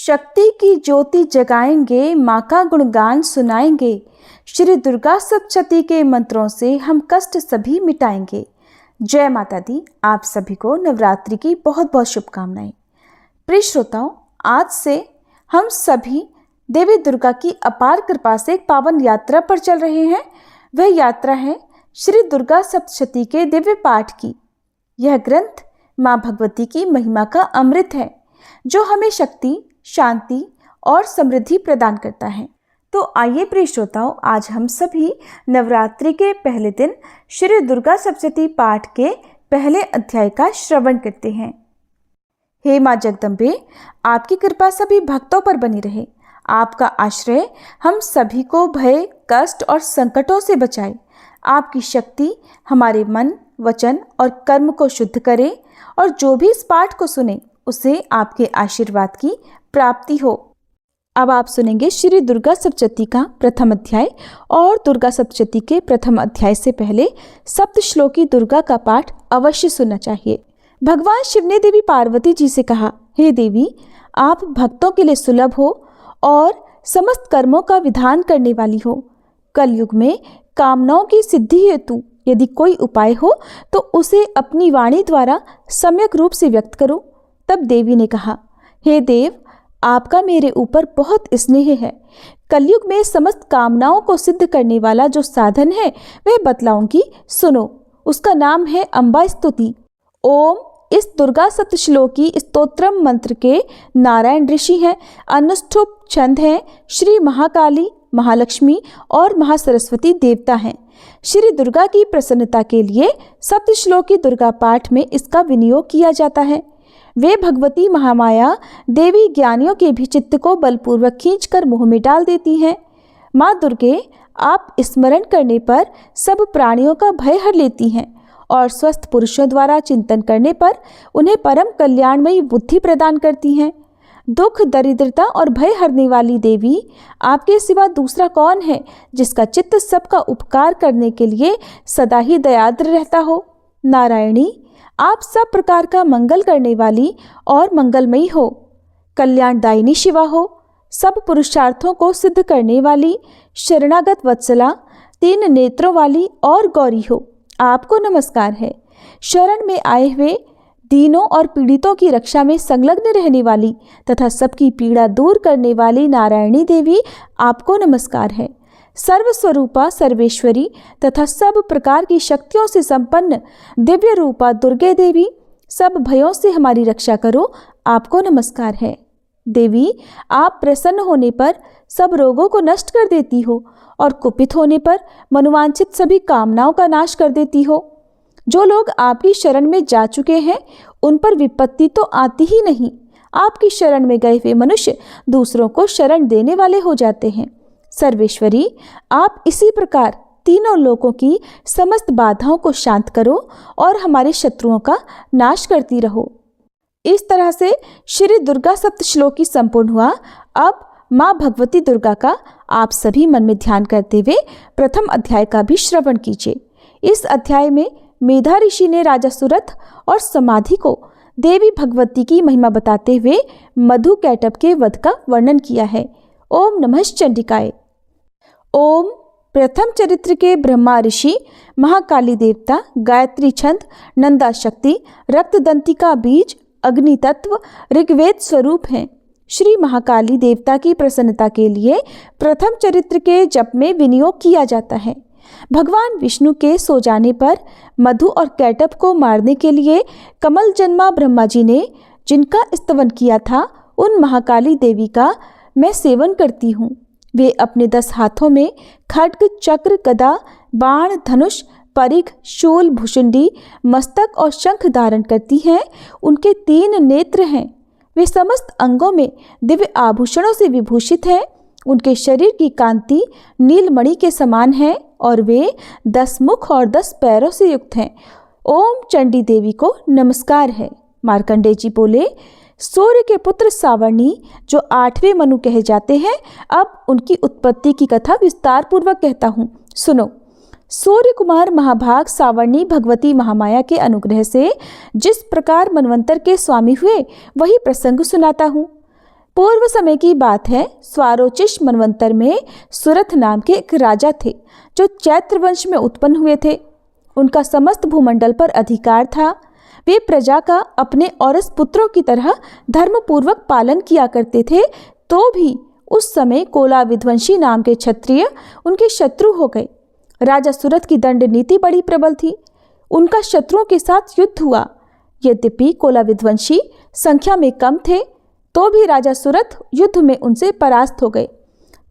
शक्ति की ज्योति जगाएंगे, माँ का गुणगान सुनाएंगे। श्री दुर्गा सप्तशती के मंत्रों से हम कष्ट सभी मिटाएंगे। जय माता दी। आप सभी को नवरात्रि की बहुत बहुत शुभकामनाएं। प्रिय श्रोताओं, आज से हम सभी देवी दुर्गा की अपार कृपा से एक पावन यात्रा पर चल रहे हैं। वह यात्रा है श्री दुर्गा सप्तशती के दिव्य पाठ की। यह ग्रंथ माँ भगवती की महिमा का अमृत है, जो हमें शक्ति, शांति और समृद्धि प्रदान करता है। तो आइए प्रिय श्रोताओं, आज हम सभी नवरात्रि के पहले दिन श्री दुर्गा सप्तशती पाठ के पहले अध्याय का श्रवण करते हैं। हे माँ जगदम्बे, आपकी कृपा सभी भक्तों पर बनी रहे। आपका आश्रय हम सभी को भय, कष्ट और संकटों से बचाए। आपकी शक्ति हमारे मन, वचन और कर्म को शुद्ध करे और जो भी इस पाठ को सुने उसे आपके आशीर्वाद की प्राप्ति हो। अब आप सुनेंगे श्री दुर्गा सप्तशती का प्रथम अध्याय। और दुर्गा सप्तशती के प्रथम अध्याय से पहले सप्त श्लोकी दुर्गा का पाठ अवश्य सुनना चाहिए। भगवान शिव ने देवी पार्वती जी से कहा, हे देवी, आप भक्तों के लिए सुलभ हो और समस्त कर्मों का विधान करने वाली हो। कलयुग में कामनाओं की सिद्धि हेतु यदि कोई उपाय हो तो उसे अपनी वाणी द्वारा सम्यक रूप से व्यक्त करो। तब देवी ने कहा, हे देव, आपका मेरे ऊपर बहुत स्नेह है। कलयुग में समस्त कामनाओं को सिद्ध करने वाला जो साधन है वह बतलाऊंगी, सुनो। उसका नाम है अम्बा स्तुति। ओम इस दुर्गा सप्तश्लोकी स्तोत्रम मंत्र के नारायण ऋषि हैं। अनुष्ठुप छंद हैं श्री महाकाली, महालक्ष्मी और महासरस्वती देवता हैं। श्री दुर्गा की प्रसन्नता के लिए सप्तश्लोकी दुर्गा पाठ में इसका विनियोग किया जाता है। वे भगवती महामाया देवी ज्ञानियों के भी चित्त को बलपूर्वक खींचकर मुंह में डाल देती हैं। माँ दुर्गे, आप स्मरण करने पर सब प्राणियों का भय हर लेती हैं और स्वस्थ पुरुषों द्वारा चिंतन करने पर उन्हें परम कल्याणमयी बुद्धि प्रदान करती हैं। दुख, दरिद्रता और भय हरने वाली देवी, आपके सिवा दूसरा कौन है जिसका चित्त सबका उपकार करने के लिए सदा ही दयाद्र रहता हो। नारायणी, आप सब प्रकार का मंगल करने वाली और मंगलमयी हो। कल्याणदायिनी शिवा हो। सब पुरुषार्थों को सिद्ध करने वाली, शरणागत वत्सला, 3 नेत्रों वाली और गौरी हो। आपको नमस्कार है। शरण में आए हुए दीनों और पीड़ितों की रक्षा में संलग्न रहने वाली तथा सबकी पीड़ा दूर करने वाली नारायणी देवी, आपको नमस्कार है। सर्वस्वरूपा सर्वेश्वरी तथा सब प्रकार की शक्तियों से संपन्न दिव्य रूपा दुर्गे देवी, सब भयों से हमारी रक्षा करो। आपको नमस्कार है। देवी, आप प्रसन्न होने पर सब रोगों को नष्ट कर देती हो और कुपित होने पर मनोवांछित सभी कामनाओं का नाश कर देती हो। जो लोग आपकी शरण में जा चुके हैं उन पर विपत्ति तो आती ही नहीं। आपकी शरण में गए हुए मनुष्य दूसरों को शरण देने वाले हो जाते हैं। सर्वेश्वरी, आप इसी प्रकार तीनों लोकों की समस्त बाधाओं को शांत करो और हमारे शत्रुओं का नाश करती रहो। इस तरह से श्री दुर्गा सप्तश्लोकी संपूर्ण हुआ। अब माँ भगवती दुर्गा का आप सभी मन में ध्यान करते हुए प्रथम अध्याय का भी श्रवण कीजिए। इस अध्याय में मेधा ऋषि ने राजा सुरथ और समाधि को देवी भगवती की महिमा बताते हुए मधु कैटभ के वध का वर्णन किया है। ओम नमः चंडिकाय। ओम प्रथम चरित्र के ब्रह्मा ऋषि, महाकाली देवता, गायत्री छंद, नंदा शक्ति, रक्तदंतिका बीज, अग्नि तत्व, ऋग्वेद स्वरूप हैं। श्री महाकाली देवता की प्रसन्नता के लिए प्रथम चरित्र के जप में विनियोग किया जाता है। भगवान विष्णु के सो जाने पर मधु और कैटभ को मारने के लिए कमल जन्मा ब्रह्मा जी ने जिनका स्तवन किया था, उन महाकाली देवी का मैं सेवन करती हूँ। वे अपने 10 हाथों में खड्ग, चक्र, गदा, बाण, धनुष, परिघ, शूल, भुषुंडी, मस्तक और शंख धारण करती हैं। उनके 3 नेत्र हैं। वे समस्त अंगों में दिव्य आभूषणों से विभूषित हैं। उनके शरीर की कांति नीलमणि के समान है और वे 10 मुख और 10 पैरों से युक्त हैं। ओम चंडी देवी को नमस्कार है। मार्कंडेय जी बोले, सूर्य के पुत्र सावर्णी जो 8वें मनु कहे जाते हैं, अब उनकी उत्पत्ति की कथा विस्तार पूर्वक कहता हूँ, सुनो। सूर्य कुमार महाभाग सावर्णी भगवती महामाया के अनुग्रह से जिस प्रकार मनवंतर के स्वामी हुए वही प्रसंग सुनाता हूँ। पूर्व समय की बात है। स्वारोचिष मनवंतर में सुरथ नाम के एक राजा थे जो चैत्र वंश में उत्पन्न हुए थे। उनका समस्त भूमंडल पर अधिकार था। वे प्रजा का अपने औरस पुत्रों की तरह धर्मपूर्वक पालन किया करते थे। तो भी उस समय कोला विध्वंसी नाम के क्षत्रिय उनके शत्रु हो गए। राजा सुरथ की दंड नीति बड़ी प्रबल थी। उनका शत्रुओं के साथ युद्ध हुआ। यद्यपि कोला विध्वंसी संख्या में कम थे तो भी राजा सुरथ युद्ध में उनसे परास्त हो गए।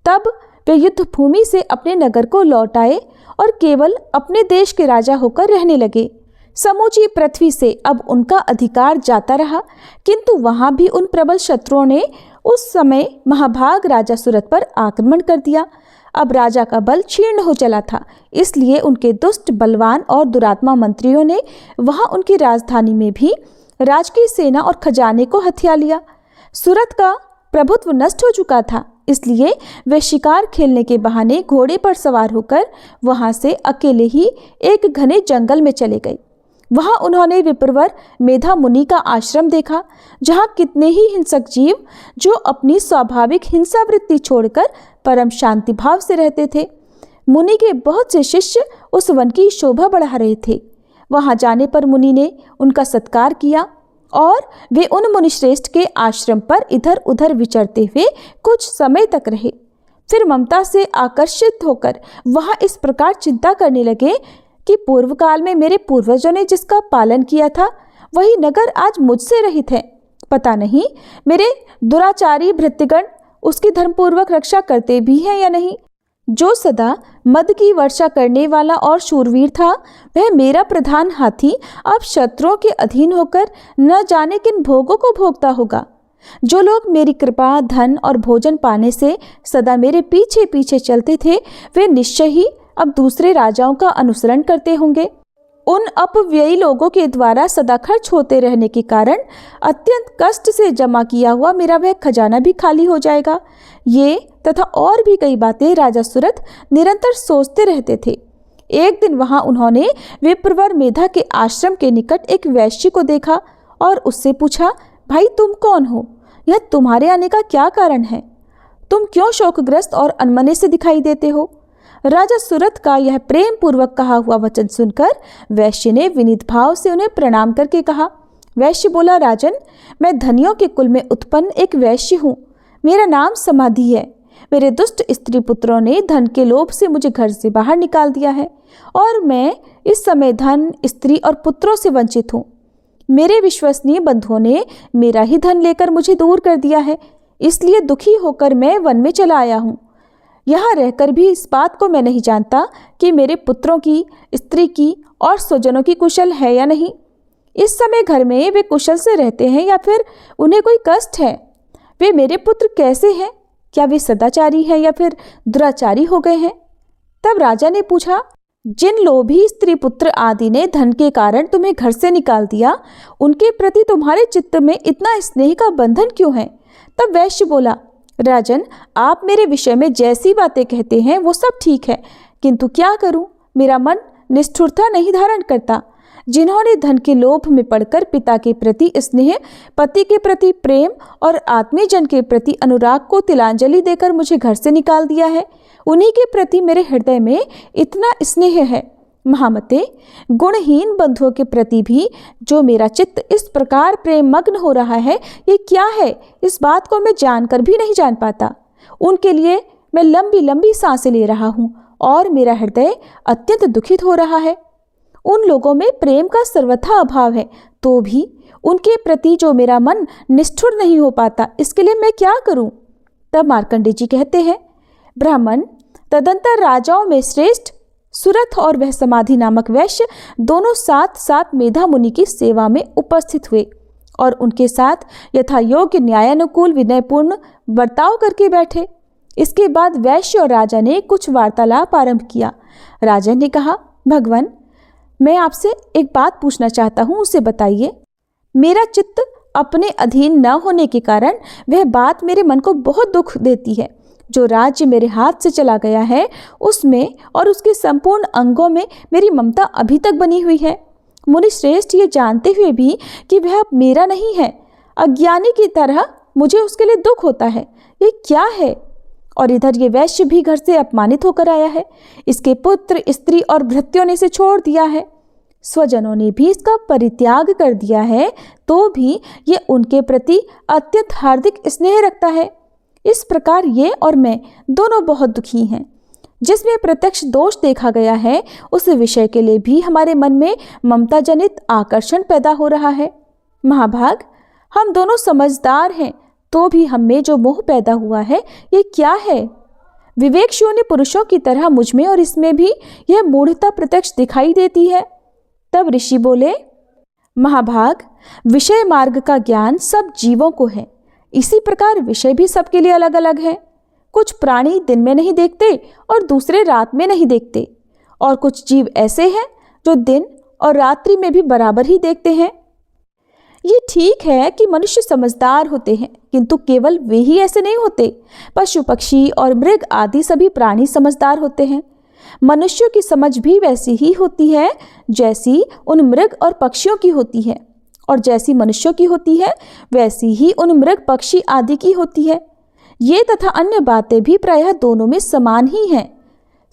तब वे युद्ध भूमि से अपने नगर को लौट आए और केवल अपने देश के राजा होकर रहने लगे। समूची पृथ्वी से अब उनका अधिकार जाता रहा, किंतु वहां भी उन प्रबल शत्रुओं ने उस समय महाभाग राजा सुरथ पर आक्रमण कर दिया। अब राजा का बल क्षीण हो चला था, इसलिए उनके दुष्ट, बलवान और दुरात्मा मंत्रियों ने वहां उनकी राजधानी में भी राजकीय सेना और खजाने को हथिया लिया। सुरथ का प्रभुत्व नष्ट हो चुका था, इसलिए वे शिकार खेलने के बहाने घोड़े पर सवार होकर वहां से अकेले ही एक घने जंगल में चले गए। वहां उन्होंने विप्रवर मेधा मुनि का आश्रम देखा, जहां कितने ही हिंसक जीव जो अपनी स्वाभाविक हिंसा वृत्ति छोड़कर परम शांति भाव से रहते थे। मुनि के बहुत से शिष्य उस वन की शोभा बढ़ा रहे थे। वहां जाने पर मुनि ने उनका सत्कार किया और वे उन मुनिश्रेष्ठ के आश्रम पर इधर उधर विचरते हुए कुछ समय तक रहे। फिर ममता से आकर्षित होकर वहां इस प्रकार चिंता करने लगे कि पूर्व काल में मेरे पूर्वजों ने जिसका पालन किया था वही नगर आज मुझसे रहित है। पता नहीं मेरे दुराचारी भृत्यगण उसकी धर्मपूर्वक रक्षा करते भी हैं या नहीं। जो सदा मद की वर्षा करने वाला और शूरवीर था, वह मेरा प्रधान हाथी अब शत्रुओं के अधीन होकर न जाने किन भोगों को भोगता होगा। जो लोग मेरी कृपा, धन और भोजन पाने से सदा मेरे पीछे पीछे चलते थे, वे निश्चय ही अब दूसरे राजाओं का अनुसरण करते होंगे। उन अपव्ययी लोगों के द्वारा सदा खर्च होते रहने के कारण अत्यंत कष्ट से जमा किया हुआ मेरा वह खजाना भी खाली हो जाएगा। ये तथा और भी कई बातें राजा सुरथ निरंतर सोचते रहते थे। एक दिन वहां उन्होंने विप्रवर मेधा के आश्रम के निकट एक वैश्य को देखा और उससे पूछा, भाई तुम कौन हो? यह तुम्हारे आने का क्या कारण है? तुम क्यों शोकग्रस्त और अनमने से दिखाई देते हो? राजा सुरथ का यह प्रेम पूर्वक कहा हुआ वचन सुनकर वैश्य ने विनीत भाव से उन्हें प्रणाम करके कहा। वैश्य बोला, राजन, मैं धनियों के कुल में उत्पन्न एक वैश्य हूँ। मेरा नाम समाधि है। मेरे दुष्ट स्त्री पुत्रों ने धन के लोभ से मुझे घर से बाहर निकाल दिया है और मैं इस समय धन, स्त्री और पुत्रों से वंचित हूँ। मेरे विश्वसनीय बंधुओं ने मेरा ही धन लेकर मुझे दूर कर दिया है, इसलिए दुखी होकर मैं वन में चला आया हूँ। यहाँ रहकर भी इस बात को मैं नहीं जानता कि मेरे पुत्रों की, स्त्री की और स्वजनों की कुशल है या नहीं। इस समय घर में वे कुशल से रहते हैं या फिर उन्हें कोई कष्ट है? वे मेरे पुत्र कैसे हैं? क्या वे सदाचारी हैं या फिर दुराचारी हो गए हैं? तब राजा ने पूछा, जिन लोभी स्त्री पुत्र आदि ने धन के कारण तुम्हें घर से निकाल दिया, उनके प्रति तुम्हारे चित्त में इतना स्नेह का बंधन क्यों है? तब वैश्य बोला, राजन, आप मेरे विषय में जैसी बातें कहते हैं वो सब ठीक है, किंतु क्या करूं, मेरा मन निष्ठुरता नहीं धारण करता। जिन्होंने धन के लोभ में पड़कर पिता के प्रति स्नेह, पति के प्रति प्रेम और आत्मीय जन के प्रति अनुराग को तिलांजलि देकर मुझे घर से निकाल दिया है, उन्हीं के प्रति मेरे हृदय में इतना स्नेह है। महामते, गुणहीन बंधुओं के प्रति भी जो मेरा चित्त इस प्रकार प्रेम मग्न हो रहा है, ये क्या है? इस बात को मैं जानकर भी नहीं जान पाता। उनके लिए मैं लंबी लंबी सांसें ले रहा हूँ और मेरा हृदय अत्यंत दुखित हो रहा है। उन लोगों में प्रेम का सर्वथा अभाव है, तो भी उनके प्रति जो मेरा मन निष्ठुर नहीं हो पाता, इसके लिए मैं क्या करूं? तब मार्कंडेय जी कहते हैं, ब्राह्मण, तदंतर राजाओं में श्रेष्ठ सुरथ और वह समाधि नामक वैश्य दोनों साथ साथ मेधा मुनि की सेवा में उपस्थित हुए और उनके साथ यथा योग्य न्यायानुकूल विनयपूर्ण बर्ताव करके बैठे। इसके बाद वैश्य और राजा ने कुछ वार्तालाप आरंभ किया। राजा ने कहा, भगवान, मैं आपसे एक बात पूछना चाहता हूँ, उसे बताइए। मेरा चित्त अपने अधीन न होने के कारण वह बात मेरे मन को बहुत दुख देती है। जो राज्य मेरे हाथ से चला गया है, उसमें और उसके संपूर्ण अंगों में मेरी ममता अभी तक बनी हुई है। मुनि श्रेष्ठ ये जानते हुए भी कि वह अब मेरा नहीं है, अज्ञानी की तरह मुझे उसके लिए दुख होता है। ये क्या है? और इधर ये वैश्य भी घर से अपमानित होकर आया है। इसके पुत्र, स्त्री और भृत्यों ने इसे छोड़ दिया है। स्वजनों ने भी इसका परित्याग कर दिया है, तो भी ये उनके प्रति अत्यंत हार्दिक स्नेह रखता है। इस प्रकार ये और मैं दोनों बहुत दुखी हैं। जिसमें प्रत्यक्ष दोष देखा गया है, उस विषय के लिए भी हमारे मन में ममता जनित आकर्षण पैदा हो रहा है। महाभाग, हम दोनों समझदार हैं, तो भी हम में जो मोह पैदा हुआ है, ये क्या है? विवेक शून्य पुरुषों की तरह मुझ में और इसमें भी यह मूढ़ता प्रत्यक्ष दिखाई देती है। तब ऋषि बोले, महाभाग, विषय मार्ग का ज्ञान सब जीवों को है। इसी प्रकार विषय भी सबके लिए अलग अलग है। कुछ प्राणी दिन में नहीं देखते और दूसरे रात में नहीं देखते, और कुछ जीव ऐसे हैं जो दिन और रात्रि में भी बराबर ही देखते हैं। ये ठीक है कि मनुष्य समझदार होते हैं, किंतु केवल वे ही ऐसे नहीं होते। पशु, पक्षी और मृग आदि सभी प्राणी समझदार होते हैं। मनुष्यों की समझ भी वैसी ही होती है जैसी उन मृग और पक्षियों की होती है, और जैसी मनुष्यों की होती है वैसी ही उन मृग, पक्षी आदि की होती है। ये तथा अन्य बातें भी प्रायः दोनों में समान ही हैं।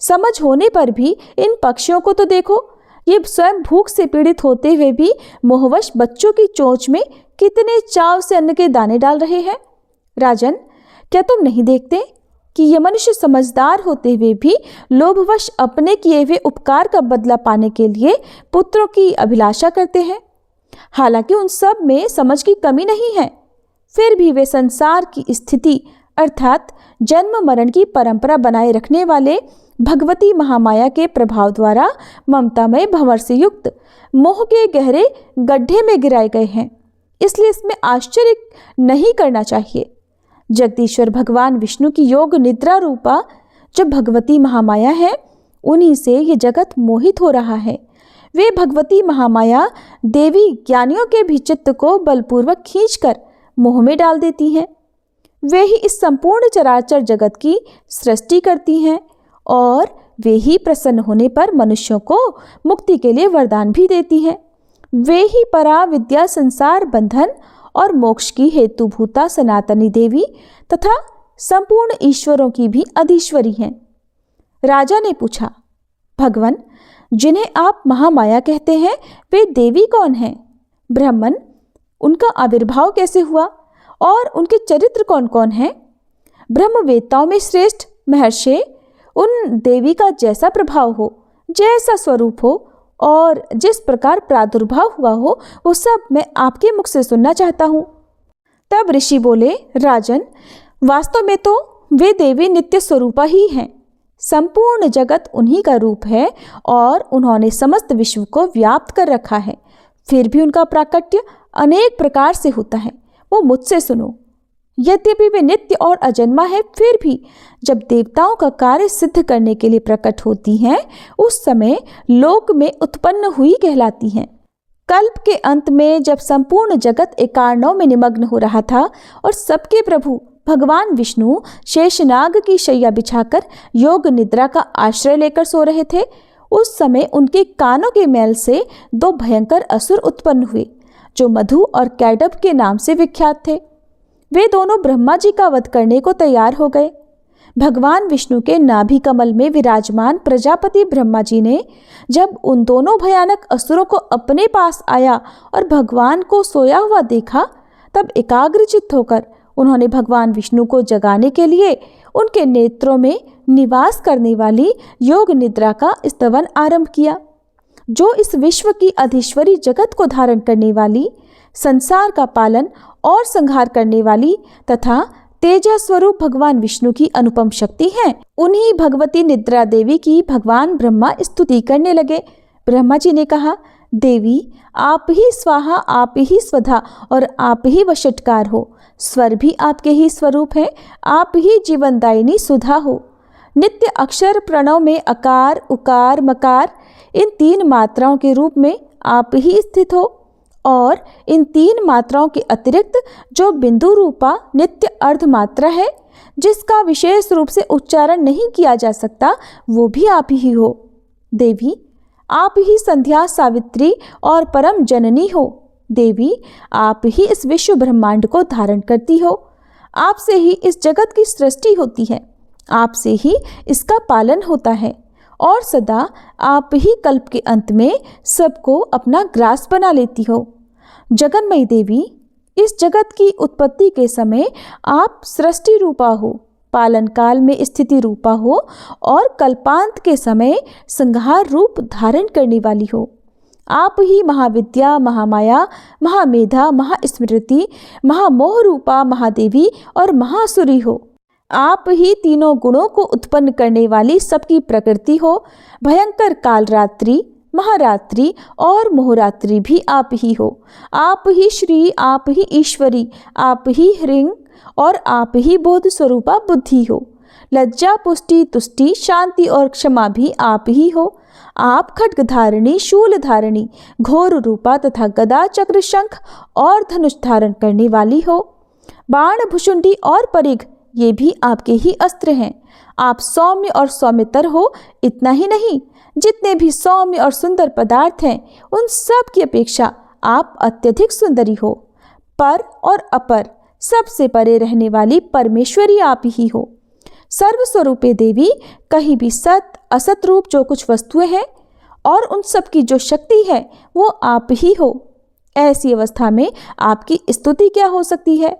समझ होने पर भी इन पक्षियों को तो देखो, ये स्वयं भूख से पीड़ित होते हुए भी मोहवश बच्चों की चोंच में कितने चाव से अन्न के दाने डाल रहे हैं। राजन, क्या तुम नहीं देखते कि ये मनुष्य समझदार होते हुए भी लोभवश अपने किए हुए उपकार का बदला पाने के लिए पुत्रों की अभिलाषा करते हैं? हालांकि उन सब में समझ की कमी नहीं है, फिर भी वे संसार की स्थिति अर्थात जन्म मरण की परंपरा बनाए रखने वाले भगवती महामाया के प्रभाव द्वारा ममतामय भंवर से युक्त मोह के गहरे गड्ढे में गिराए गए हैं। इसलिए इसमें आश्चर्य नहीं करना चाहिए। जगदीश्वर भगवान विष्णु की योग निद्रा रूपा जो भगवती महामाया है, उन्हीं से ये जगत मोहित हो रहा है। वे भगवती महामाया देवी ज्ञानियों के भी चित्त को बलपूर्वक खींचकर मोह में डाल देती हैं। वे ही इस संपूर्ण चराचर जगत की सृष्टि करती हैं, और वे ही प्रसन्न होने पर मनुष्यों को मुक्ति के लिए वरदान भी देती हैं। वे ही परा विद्या, संसार बंधन और मोक्ष की हेतुभूता सनातनी देवी तथा संपूर्ण ईश्वरों की भी अधीश्वरी हैं। राजा ने पूछा, भगवन, जिन्हें आप महामाया कहते हैं, वे देवी कौन हैं? ब्राह्मण, उनका आविर्भाव कैसे हुआ और उनके चरित्र कौन कौन हैं? ब्रह्मवेत्ताओं में श्रेष्ठ महर्षि, उन देवी का जैसा प्रभाव हो, जैसा स्वरूप हो और जिस प्रकार प्रादुर्भाव हुआ हो, वो सब मैं आपके मुख से सुनना चाहता हूँ। तब ऋषि बोले, राजन, वास्तव में तो वे देवी नित्य स्वरूपा ही हैं। संपूर्ण जगत उन्हीं का रूप है और उन्होंने समस्त विश्व को व्याप्त कर रखा है। फिर भी उनका प्राकट्य अनेक प्रकार से होता है। वो मुझसे सुनो। यद्यपि वे नित्य और अजन्मा है, फिर भी जब देवताओं का कार्य सिद्ध करने के लिए प्रकट होती हैं, उस समय लोक में उत्पन्न हुई कहलाती हैं। कल्प के अंत में जब संपूर्ण जगत एकार्णव में निमग्न हो रहा था और सबके प्रभु भगवान विष्णु शेषनाग की शैया बिछाकर योग निद्रा का आश्रय लेकर सो रहे थे, उस समय उनके कानों के मैल से दो भयंकर असुर उत्पन्न हुए, जो मधु और कैडब के नाम से विख्यात थे। वे दोनों ब्रह्मा जी का वध करने को तैयार हो गए। भगवान विष्णु के नाभि कमल में विराजमान प्रजापति ब्रह्मा जी ने जब उन दोनों भयानक असुरों को अपने पास आया और भगवान को सोया हुआ देखा, तब एकाग्रचित्त होकर उन्होंने भगवान विष्णु को जगाने के लिए उनके नेत्रों में निवास करने वाली योग निद्रा का स्तवन आरंभ किया, जो इस विश्व की अधीश्वरी जगत को धारण करने वाली, संसार का पालन और संहार करने वाली तथा तेजा स्वरूप भगवान विष्णु की अनुपम शक्ति है। उन्हीं भगवती निद्रा देवी की भगवान ब्रह्मा स्तुति करने लगे। ब्रह्मा जी ने कहा, देवी, आप ही स्वाहा, आप ही स्वधा और आप ही वशटकार हो। स्वर भी आपके ही स्वरूप है, आप ही जीवनदायिनी सुधा हो। नित्य अक्षर प्रणव में अकार, उकार, मकार, इन तीन मात्राओं के रूप में आप ही स्थित हो, और इन तीन मात्राओं के अतिरिक्त जो बिंदु रूपा नित्य अर्ध मात्रा है, जिसका विशेष रूप से उच्चारण नहीं किया जा सकता, वो भी आप ही हो। देवी, आप ही संध्या, सावित्री और परम जननी हो। देवी, आप ही इस विश्व ब्रह्मांड को धारण करती हो। आपसे ही इस जगत की सृष्टि होती है, आपसे ही इसका पालन होता है और सदा आप ही कल्प के अंत में सबको अपना ग्रास बना लेती हो। जगन्मयी देवी, इस जगत की उत्पत्ति के समय आप सृष्टि रूपा हो, पालन काल में स्थिति रूपा हो और कल्पांत के समय संहार रूप धारण करने वाली हो। आप ही महाविद्या, महामाया, महामेधा, महास्मृति, महामोह रूपा महादेवी और महासुरी हो। आप ही तीनों गुणों को उत्पन्न करने वाली सबकी प्रकृति हो। भयंकर कालरात्रि, महारात्रि और मोहरात्रि भी आप ही हो। आप ही श्री, आप ही ईश्वरी, आप ही ह्रीं और आप ही बोध स्वरूपा बुद्धि हो। लज्जा, पुष्टि, तुष्टि, शांति और क्षमा भी आप ही हो। आप खड्ग धारिणी, शूल धारिणी, घोर रूपा तथा गदा, चक्र, शंख और धनुष धारण करने वाली हो। बाण, भुषुंडी और परिघ ये भी आपके ही अस्त्र हैं। आप सौम्य और सौम्यतर हो। इतना ही नहीं, जितने भी सौम्य और सुंदर पदार्थ हैं उन सब की अपेक्षा आप अत्यधिक सुंदरी हो। पर और अपर सबसे परे रहने वाली परमेश्वरी आप ही हो। सर्वस्वरूपे देवी, कहीं भी सत असत रूप जो कुछ वस्तुएं हैं और उन सब की जो शक्ति है वो आप ही हो। ऐसी अवस्था में आपकी स्तुति क्या हो सकती है?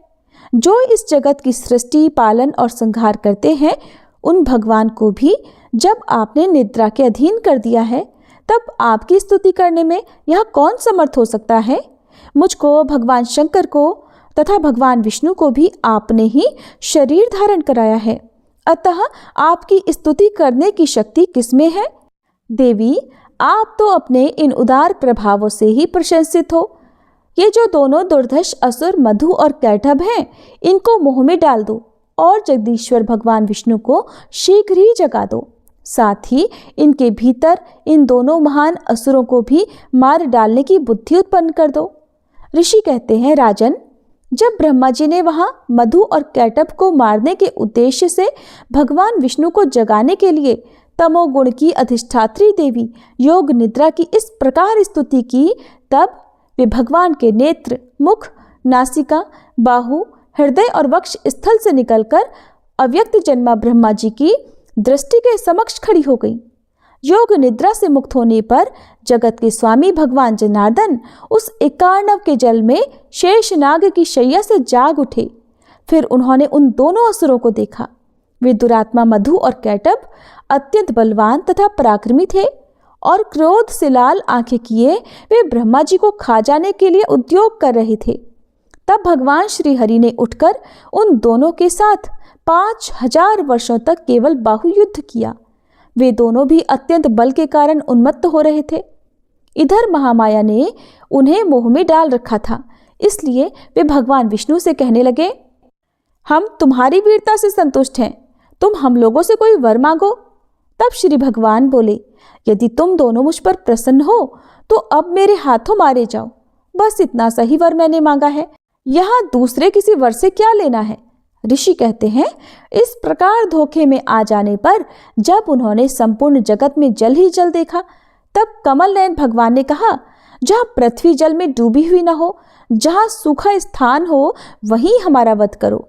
जो इस जगत की सृष्टि, पालन और संहार करते हैं, उन भगवान को भी जब आपने निद्रा के अधीन कर दिया है, तब आपकी स्तुति करने में यह कौन समर्थ हो सकता है? मुझको, भगवान शंकर को तथा भगवान विष्णु को भी आपने ही शरीर धारण कराया है, अतः आपकी स्तुति करने की शक्ति किसमें है? देवी, आप तो अपने इन उदार प्रभावों से ही प्रशंसित हो। ये जो दोनों दुर्धर्ष असुर मधु और कैटभ हैं, इनको मुंह में डाल दो और जगदीश्वर भगवान विष्णु को शीघ्र ही जगा दो। साथ ही इनके भीतर इन दोनों महान असुरों को भी मार डालने की बुद्धि उत्पन्न कर दो। ऋषि कहते हैं, राजन, जब ब्रह्मा जी ने वहां मधु और कैटभ को मारने के उद्देश्य से भगवान विष्णु को जगाने के लिए तमोगुण की अधिष्ठात्री देवी योग निद्रा की इस प्रकार स्तुति की, तब वे भगवान के नेत्र, मुख, नासिका, बाहु, हृदय और वक्ष स्थल से निकलकर अव्यक्त जन्मा ब्रह्मा जी की दृष्टि के समक्ष खड़ी हो गई। योग निद्रा से मुक्त होने पर जगत के स्वामी भगवान जनार्दन उस एकार्णव के जल में शेषनाग की शैया से जाग उठे। फिर उन्होंने उन दोनों असुरों को देखा। वे दुरात्मा मधु और कैटभ अत्यंत बलवान तथा पराक्रमी थे और क्रोध से लाल आंखें किए वे ब्रह्मा जी को खा जाने के लिए उद्योग कर रहे थे। तब भगवान श्री हरि ने उठकर उन दोनों के साथ 5000 वर्षों तक केवल बाहुयुद्ध किया। वे दोनों भी अत्यंत बल के कारण उन्मत्त हो रहे थे। इधर महामाया ने उन्हें मोह में डाल रखा था, इसलिए वे भगवान विष्णु से कहने लगे, हम तुम्हारी वीरता से संतुष्ट हैं, तुम हम लोगों से कोई वर मांगो। तब श्री भगवान बोले, यदि तुम दोनों मुझ पर प्रसन्न हो तो अब मेरे हाथों मारे जाओ। बस इतना सही वर मैंने मांगा है, यहाँ दूसरे किसी वर से क्या लेना है। ऋषि कहते हैं, इस प्रकार धोखे में आ जाने पर जब उन्होंने संपूर्ण जगत में जल ही जल देखा, तब कमल नयन भगवान ने कहा, जहाँ पृथ्वी जल में डूबी हुई न हो, जहाँ सूखा स्थान हो, वहीं हमारा वध करो।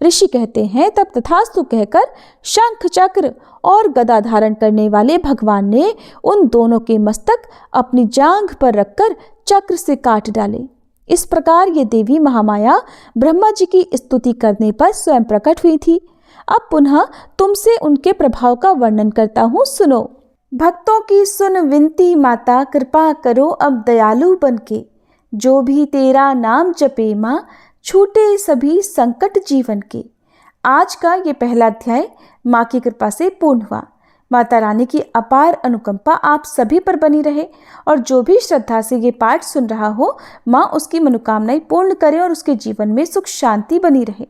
ऋषि कहते हैं, तब तथास्तु कहकर शंख, चक्र और गदा धारण करने वाले भगवान ने उन दोनों के मस्तक अपनी जांघ पर रखकर चक्र से काट डाले। इस प्रकार ये देवी महामाया ब्रह्मा जी की स्तुति करने पर स्वयं प्रकट हुई थी। अब पुनः तुमसे उनके प्रभाव का वर्णन करता हूँ, सुनो। भक्तों की सुन विनती माता, कृपा करो अब दयालु बनके, जो भी तेरा नाम जपे माँ, छूटे सभी संकट जीवन के। आज का ये पहला अध्याय माँ की कृपा से पूर्ण हुआ। माता रानी की अपार अनुकंपा आप सभी पर बनी रहे और जो भी श्रद्धा से ये पाठ सुन रहा हो, माँ उसकी मनोकामनाएं पूर्ण करे और उसके जीवन में सुख शांति बनी रहे।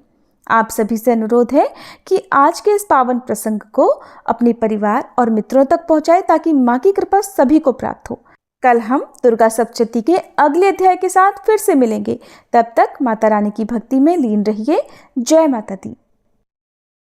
आप सभी से अनुरोध है कि आज के इस पावन प्रसंग को अपने परिवार और मित्रों तक पहुंचाए ताकि माँ की कृपा सभी को प्राप्त हो। कल हम दुर्गा सप्तशती के अगले अध्याय के साथ फिर से मिलेंगे। तब तक माता रानी की भक्ति में लीन रहिए। जय माता दी।